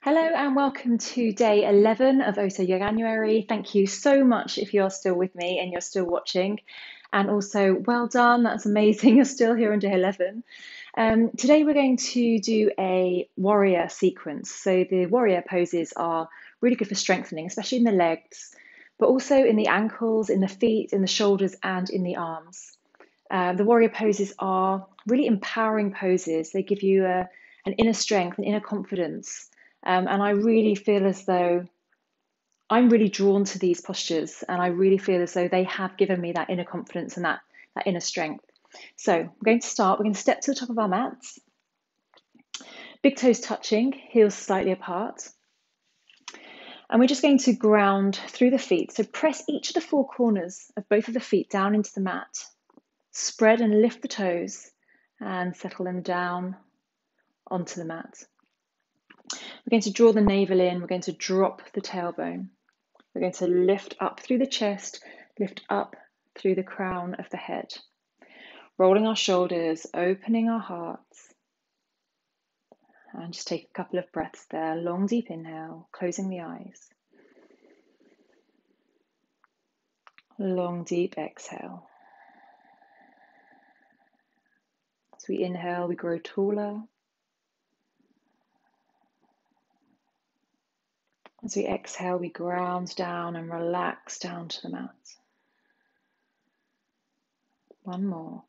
Hello and welcome to day 11 of Ohso January. Thank you so much if you're still with me and you're still watching. And also, well done, that's amazing, you're still here on day 11. Today we're going to do a warrior sequence. So the warrior poses are really good for strengthening, especially in the legs, but also in the ankles, in the feet, in the shoulders, and in the arms. The warrior poses are really empowering poses. They give you an inner strength, an inner confidence. And I really feel as though I'm really drawn to these postures, and I really feel as though they have given me that inner confidence and that inner strength. So we're going to start. We're going to step to the top of our mats. Big toes touching, heels slightly apart. And we're just going to ground through the feet. So press each of the four corners of both of the feet down into the mat. Spread and lift the toes and settle them down onto the mat. We're going to draw the navel in, we're going to drop the tailbone. We're going to lift up through the chest, lift up through the crown of the head. Rolling our shoulders, opening our hearts. And just take a couple of breaths there. Long, deep inhale, closing the eyes. Long, deep exhale. As we inhale, we grow taller. As we exhale, we ground down and relax down to the mat. One more.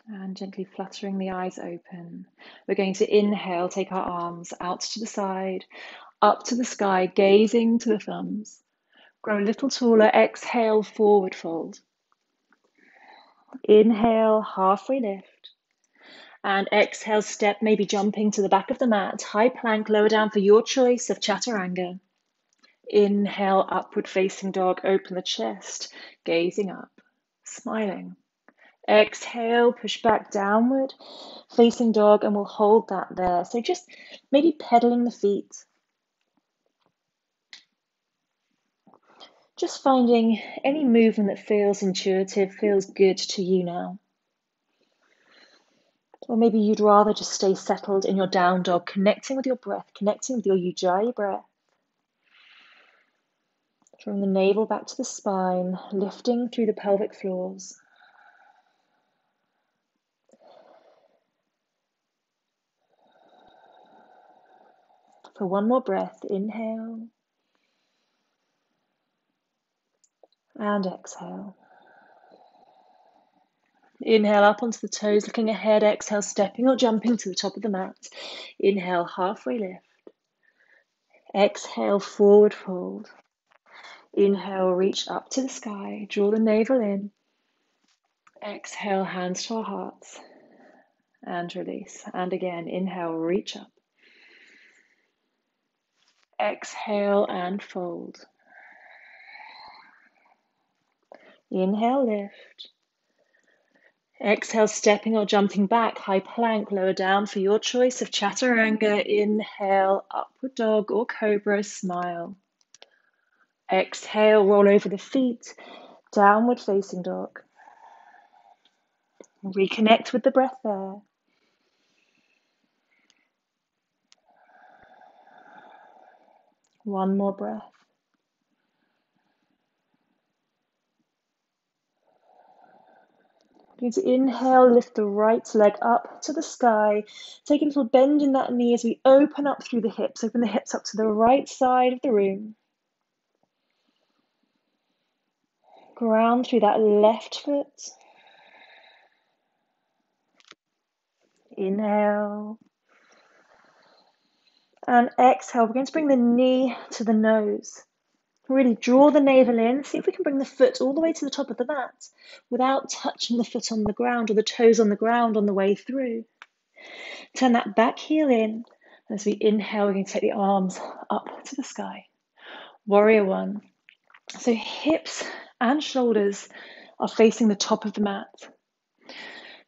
And gently fluttering the eyes open. We're going to inhale, take our arms out to the side, up to the sky, gazing to the thumbs. Grow a little taller, exhale, forward fold. Inhale, halfway lift. And exhale, step, maybe jumping to the back of the mat. High plank, lower down for your choice of chaturanga. Inhale, upward facing dog, open the chest, gazing up, smiling. Exhale, push back downward, facing dog, and we'll hold that there. So just maybe pedaling the feet. Just finding any movement that feels intuitive, feels good to you now. Or maybe you'd rather just stay settled in your down dog, connecting with your breath, connecting with your ujjayi breath. From the navel back to the spine, lifting through the pelvic floors. For one more breath, inhale. And exhale. Inhale up onto the toes, looking ahead. Exhale, stepping or jumping to the top of the mat. Inhale, halfway lift. Exhale, forward fold. Inhale, reach up to the sky. Draw the navel in. Exhale, hands to our hearts. And release. And again, inhale, reach up. Exhale and fold. Inhale, lift. Exhale, stepping or jumping back, high plank, lower down for your choice of chaturanga. Inhale, upward dog or cobra, smile. Exhale, roll over the feet, downward facing dog. Reconnect with the breath there. One more breath. Going to inhale, lift the right leg up to the sky. Take a little bend in that knee as we open up through the hips. Open the hips up to the right side of the room. Ground through that left foot. Inhale. And exhale. We're going to bring the knee to the nose. Really draw the navel in. See if we can bring the foot all the way to the top of the mat without touching the foot on the ground or the toes on the ground on the way through. Turn that back heel in. As we inhale, we're going to take the arms up to the sky. Warrior one. So hips and shoulders are facing the top of the mat.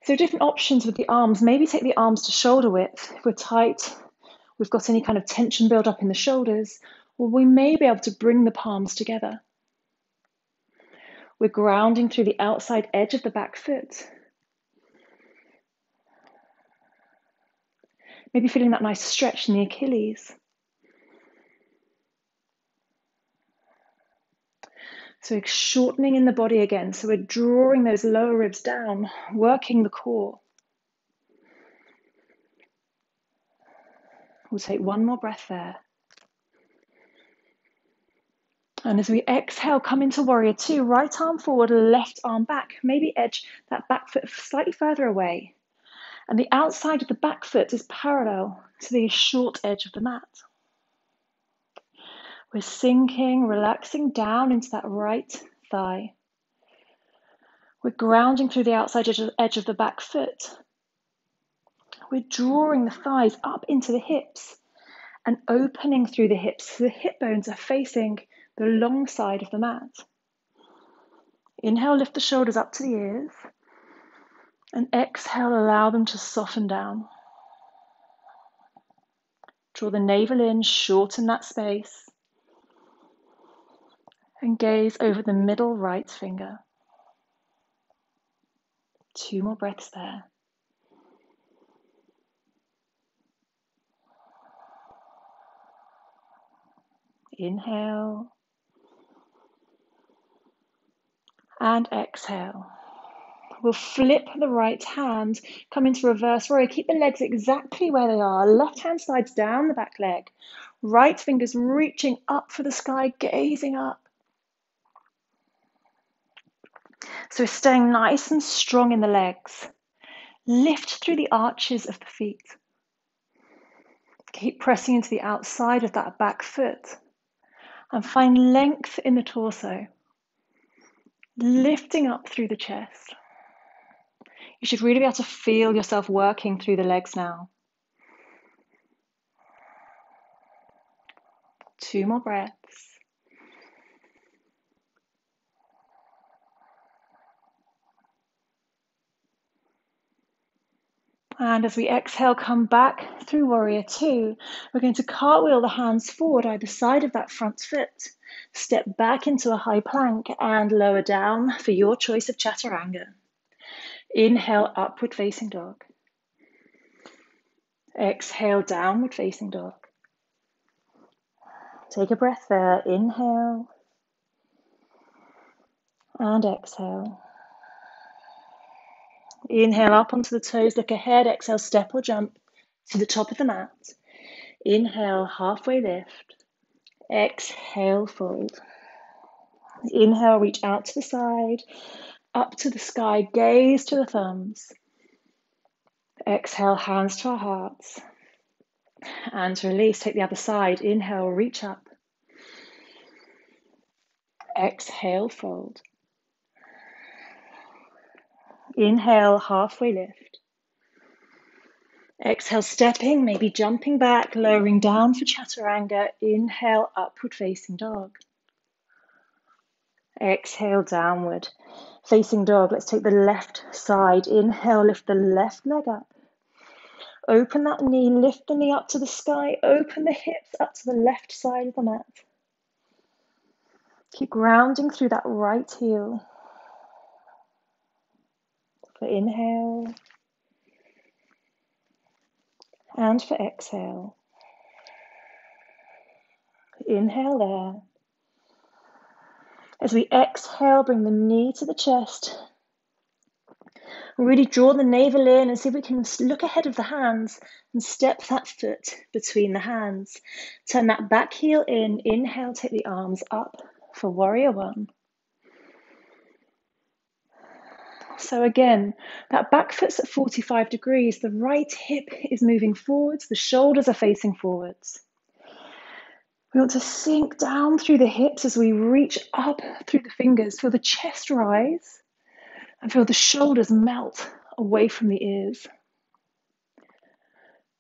So different options with the arms. Maybe take the arms to shoulder width. If we're tight, we've got any kind of tension build up in the shoulders, or we may be able to bring the palms together. We're grounding through the outside edge of the back foot. Maybe feeling that nice stretch in the Achilles. So we're shortening in the body again. So we're drawing those lower ribs down, working the core. We'll take one more breath there. And as we exhale, come into warrior two, right arm forward, left arm back. Maybe edge that back foot slightly further away. And the outside of the back foot is parallel to the short edge of the mat. We're sinking, relaxing down into that right thigh. We're grounding through the outside edge of the back foot. We're drawing the thighs up into the hips and opening through the hips so the hip bones are facing the long side of the mat. Inhale, lift the shoulders up to the ears. And exhale, allow them to soften down. Draw the navel in, shorten that space. And gaze over the middle right finger. 2 more breaths there. Inhale. And exhale. We'll flip the right hand, come into reverse warrior. Keep the legs exactly where they are. Left hand slides down the back leg. Right fingers reaching up for the sky, gazing up. So we're staying nice and strong in the legs. Lift through the arches of the feet. Keep pressing into the outside of that back foot. And find length in the torso. Lifting up through the chest. You should really be able to feel yourself working through the legs now. 2 more breaths. And as we exhale, come back through warrior two. We're going to cartwheel the hands forward either side of that front foot. Step back into a high plank and lower down for your choice of chaturanga. Inhale, upward facing dog. Exhale, downward facing dog. Take a breath there. Inhale. And exhale. Inhale up onto the toes, look ahead. Exhale, step or jump to the top of the mat. Inhale, halfway lift. Exhale, fold. Inhale, reach out to the side, up to the sky, gaze to the thumbs. Exhale, hands to our hearts. And release, take the other side. Inhale, reach up. Exhale, fold. Inhale, halfway lift. Exhale, stepping, maybe jumping back, lowering down for chaturanga. Inhale, upward facing dog. Exhale, downward facing dog. Let's take the left side. Inhale, lift the left leg up. Open that knee, lift the knee up to the sky. Open the hips up to the left side of the mat. Keep grounding through that right heel. For inhale. And for exhale. Inhale there. As we exhale, bring the knee to the chest. Really draw the navel in and see if we can look ahead of the hands and step that foot between the hands. Turn that back heel in. Inhale, take the arms up for warrior one. So again, that back foot's at 45 degrees. The right hip is moving forwards. The shoulders are facing forwards. We want to sink down through the hips as we reach up through the fingers. Feel the chest rise and feel the shoulders melt away from the ears.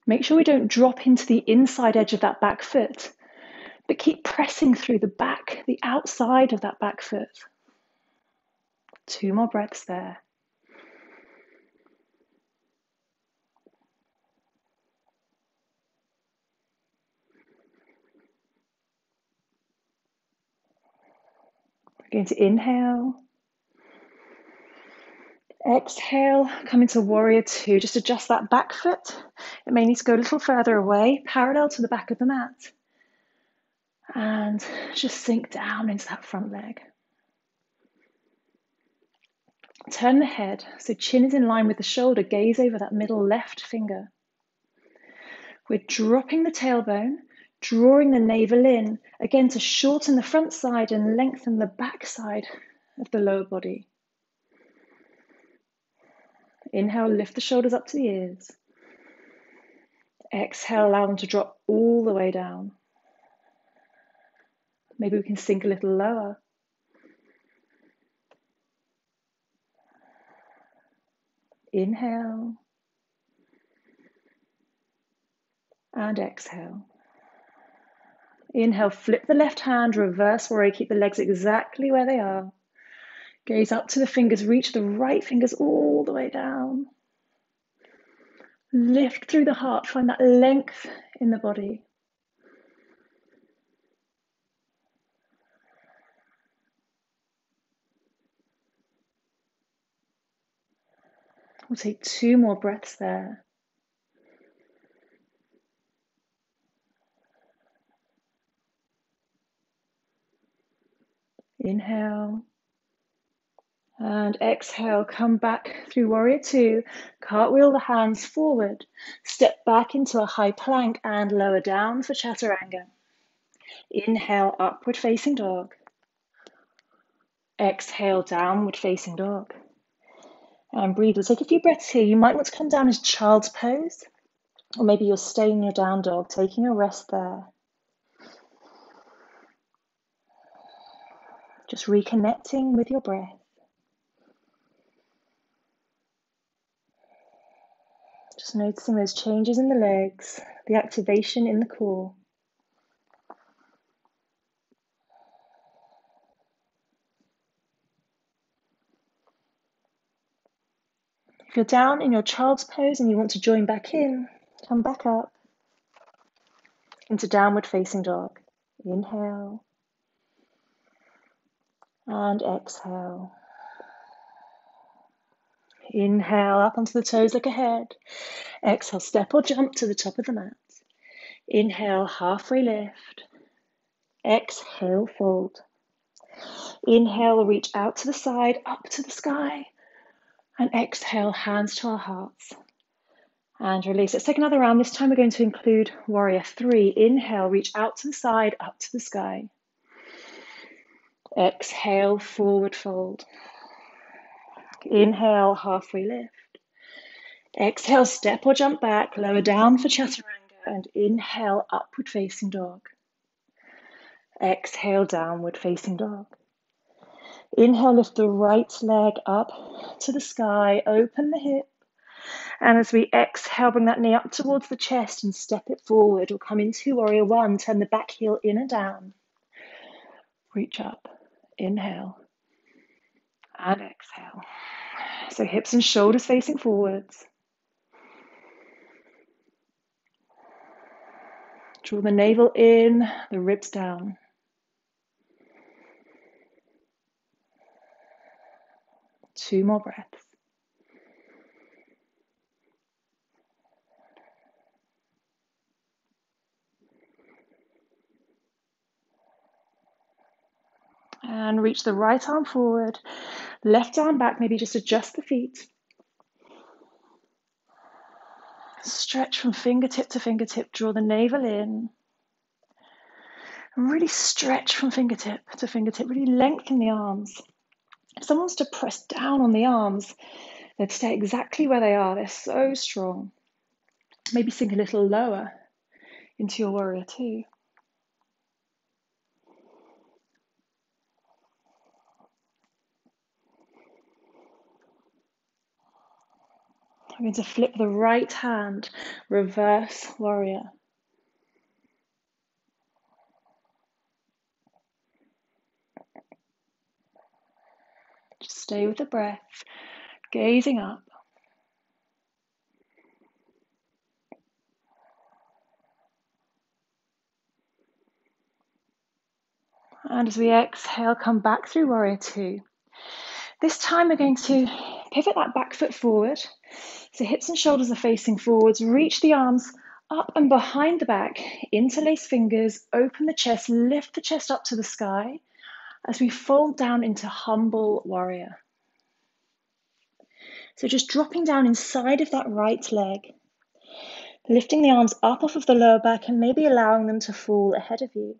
Make sure we don't drop into the inside edge of that back foot, but keep pressing through the back, the outside of that back foot. 2 more breaths there. We're going to inhale Exhale, come into warrior two. Just adjust that back foot. It may need to go a little further away, parallel to the back of the mat. And just sink down into that front leg. Turn the head so chin is in line with the shoulder. Gaze over that middle left finger. We're dropping the tailbone, drawing the navel in, again to shorten the front side and lengthen the back side of the lower body. Inhale, lift the shoulders up to the ears. Exhale, allow them to drop all the way down. Maybe we can sink a little lower. Inhale. And exhale. Inhale, flip the left hand, reverse warrior, keep the legs exactly where they are. Gaze up to the fingers, reach the right fingers all the way down. Lift through the heart, find that length in the body. We'll take 2 more breaths there. Inhale. And exhale, come back through warrior two. Cartwheel the hands forward. Step back into a high plank and lower down for chaturanga. Inhale, upward facing dog. Exhale, downward facing dog. And breathe. We'll take a few breaths here. You might want to come down as child's pose, or maybe you're staying in your down dog, taking a rest there. Just reconnecting with your breath. Just noticing those changes in the legs, the activation in the core. If you're down in your child's pose and you want to join back in, come back up into downward facing dog. Inhale and exhale. Inhale up onto the toes, look ahead. Exhale, step or jump to the top of the mat. Inhale, halfway lift. Exhale, fold. Inhale, reach out to the side, up to the sky. And exhale, hands to our hearts. And release. Let's take another round. This time we're going to include warrior three. Inhale, reach out to the side, up to the sky. Exhale, forward fold. Inhale, halfway lift. Exhale, step or jump back, lower down for chaturanga. And inhale, upward facing dog. Exhale, downward facing dog. Inhale, lift the right leg up to the sky, open the hip. And as we exhale, bring that knee up towards the chest and step it forward. We'll come into warrior one, turn the back heel in and down. Reach up, inhale, and exhale. So hips and shoulders facing forwards. Draw the navel in, the ribs down. Two more breaths. And reach the right arm forward, left arm back, maybe just adjust the feet. Stretch from fingertip to fingertip, draw the navel in. And really stretch from fingertip to fingertip, really lengthen the arms. If someone wants to press down on the arms, they'd stay exactly where they are. They're so strong. Maybe sink a little lower into your warrior two. I'm going to flip the right hand, reverse warrior. Just stay with the breath, gazing up. And as we exhale, come back through warrior two. This time we're going to Pivot that back foot forward. So hips and shoulders are facing forwards. Reach the arms up and behind the back. Interlace fingers. Open the chest. Lift the chest up to the sky as we fold down into humble warrior. So just dropping down inside of that right leg. Lifting the arms up off of the lower back and maybe allowing them to fall ahead of you.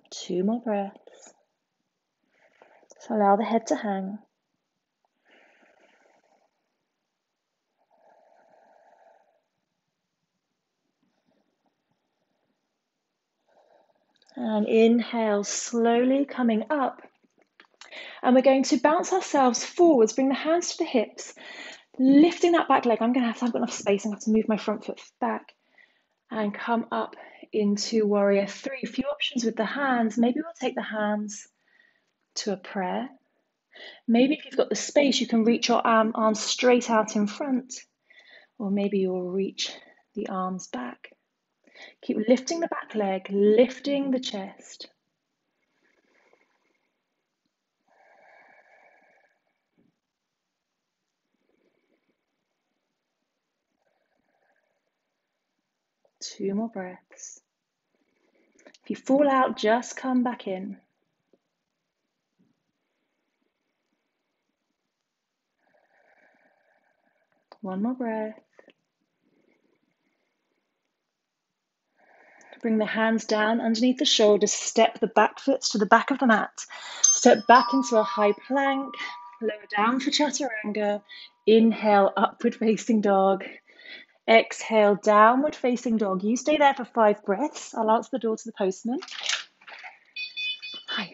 Two more breaths. So allow the head to hang. And inhale, slowly coming up. And we're going to bounce ourselves forwards, bring the hands to the hips, lifting that back leg. I've got enough space, I'm going to have to move my front foot back and come up into warrior three. A few options with the hands. Maybe we'll take the hands to a prayer. Maybe if you've got the space, you can reach your arms straight out in front, or maybe you'll reach the arms back. Keep lifting the back leg, lifting the chest. Two more breaths. If you fall out, just come back in. One more breath. Bring the hands down underneath the shoulders. Step the back foot to the back of the mat. Step back into a high plank. Lower down for chaturanga. Inhale, upward facing dog. Exhale, downward facing dog. You stay there for 5 breaths. I'll answer the door to the postman. Hi.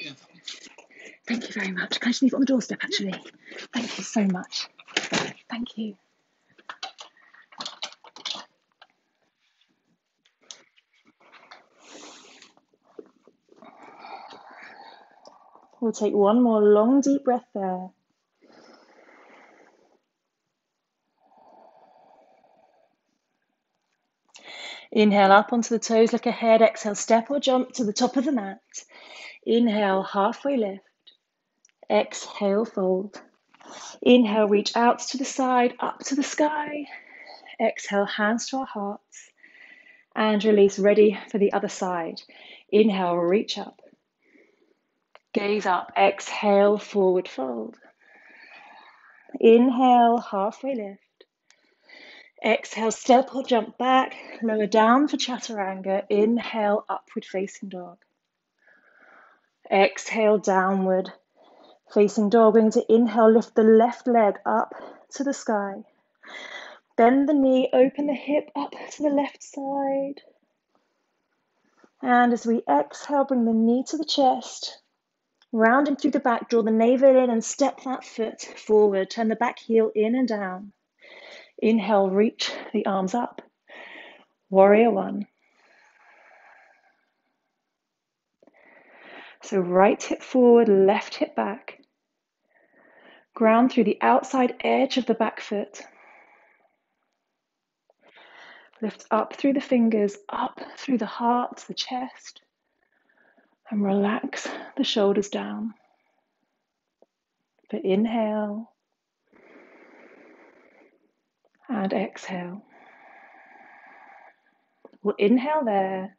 Thank you very much. Can I just leave it on the doorstep, actually? Thank you so much. Thank you. We'll take one more long, deep breath there. Inhale up onto the toes, look ahead. Exhale, step or jump to the top of the mat. Inhale, halfway lift. Exhale, fold. Inhale, reach out to the side, up to the sky. Exhale, hands to our hearts. And release, ready for the other side. Inhale, reach up. Gaze up. Exhale, forward fold. Inhale, halfway lift. Exhale, step or jump back. Lower down for chaturanga. Inhale, upward facing dog. Exhale, downward facing dog. We're going to inhale, lift the left leg up to the sky. Bend the knee, open the hip up to the left side. And as we exhale, bring the knee to the chest. Rounding through the back, draw the navel in and step that foot forward. Turn the back heel in and down. Inhale, reach the arms up. Warrior one. So right hip forward, left hip back. Ground through the outside edge of the back foot. Lift up through the fingers, up through the heart, the chest. And relax the shoulders down. But inhale. And exhale. We'll inhale there.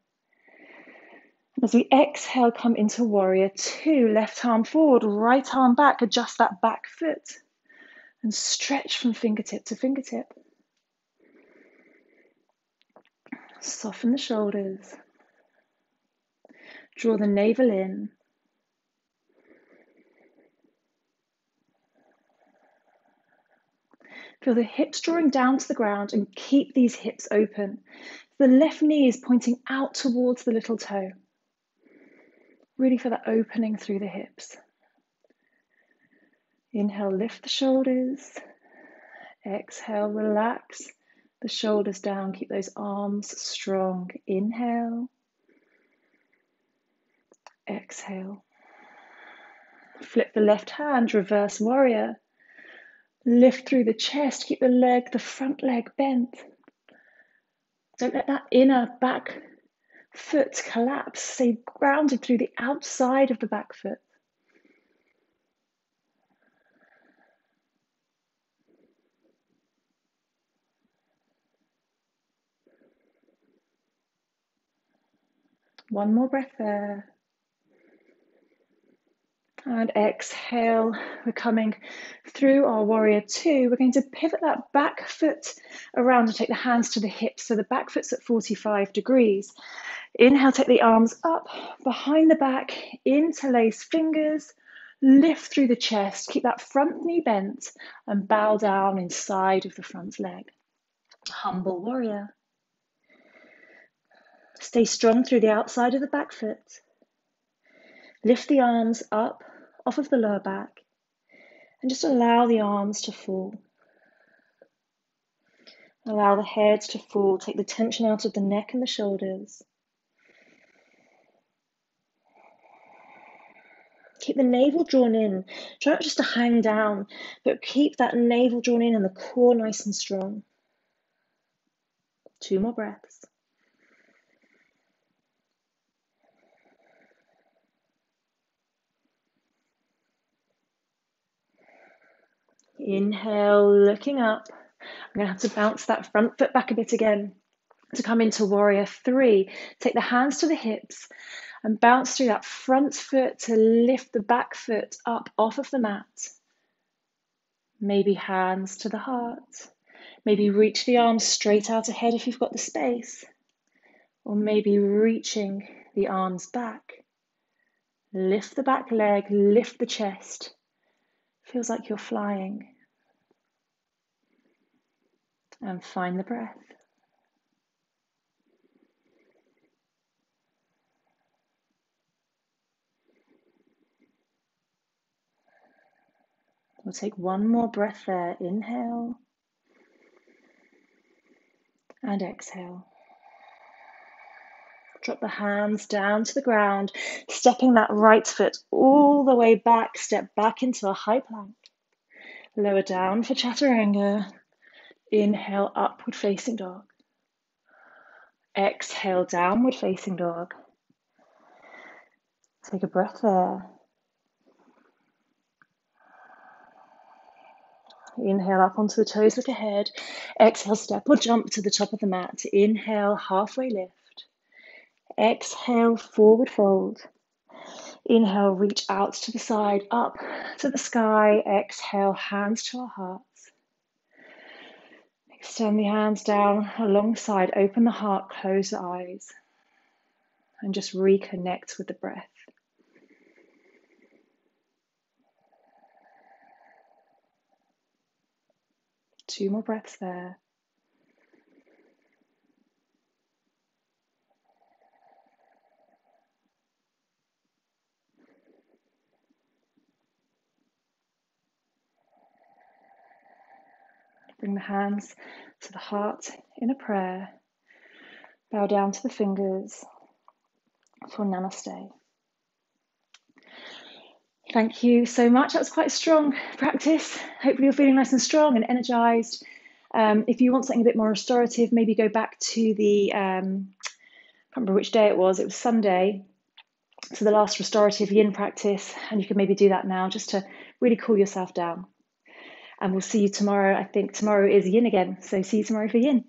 As we exhale, come into warrior two. Left arm forward, right arm back. Adjust that back foot. And stretch from fingertip to fingertip. Soften the shoulders. Draw the navel in. Feel the hips drawing down to the ground and keep these hips open. The left knee is pointing out towards the little toe. Really feel that opening through the hips. Inhale, lift the shoulders. Exhale, relax the shoulders down. Keep those arms strong. Inhale. Exhale. Flip the left hand, reverse warrior. Lift through the chest, keep the front leg bent. Don't let that inner back foot collapse. Stay grounded through the outside of the back foot. One more breath there. And exhale, we're coming through our warrior two. We're going to pivot that back foot around and take the hands to the hips. So the back foot's at 45 degrees. Inhale, take the arms up behind the back, interlace fingers, lift through the chest, keep that front knee bent and bow down inside of the front leg. Humble warrior. Stay strong through the outside of the back foot. Lift the arms up off of the lower back and just allow the arms to fall. Allow the head to fall. Take the tension out of the neck and the shoulders. Keep the navel drawn in. Try not just to hang down, but keep that navel drawn in and the core nice and strong. 2 more breaths. Inhale, looking up. I'm going to have to bounce that front foot back a bit again to come into warrior three. Take the hands to the hips and bounce through that front foot to lift the back foot up off of the mat. Maybe hands to the heart. Maybe reach the arms straight out ahead if you've got the space. Or maybe reaching the arms back. Lift the back leg, lift the chest. Feels like you're flying. And find the breath. We'll take one more breath there. Inhale. And exhale. Drop the hands down to the ground, stepping that right foot all the way back. Step back into a high plank. Lower down for chaturanga. Inhale, upward facing dog. Exhale, downward facing dog. Take a breath there. Inhale up onto the toes, look ahead. Exhale, step or jump to the top of the mat. Inhale, halfway lift. Exhale, forward fold. Inhale, reach out to the side, up to the sky. Exhale, hands to our hearts. Extend the hands down alongside, open the heart, close the eyes. And just reconnect with the breath. Two more breaths there. Bring the hands to the heart in a prayer. Bow down to the fingers for namaste. Thank you so much. That was quite a strong practice. Hopefully you're feeling nice and strong and energized. If you want something a bit more restorative, maybe go back to the, I can't remember which day it was Sunday, to the last restorative yin practice, and you can maybe do that now just to really cool yourself down. And we'll see you tomorrow. I think tomorrow is yin again, so see you tomorrow for yin.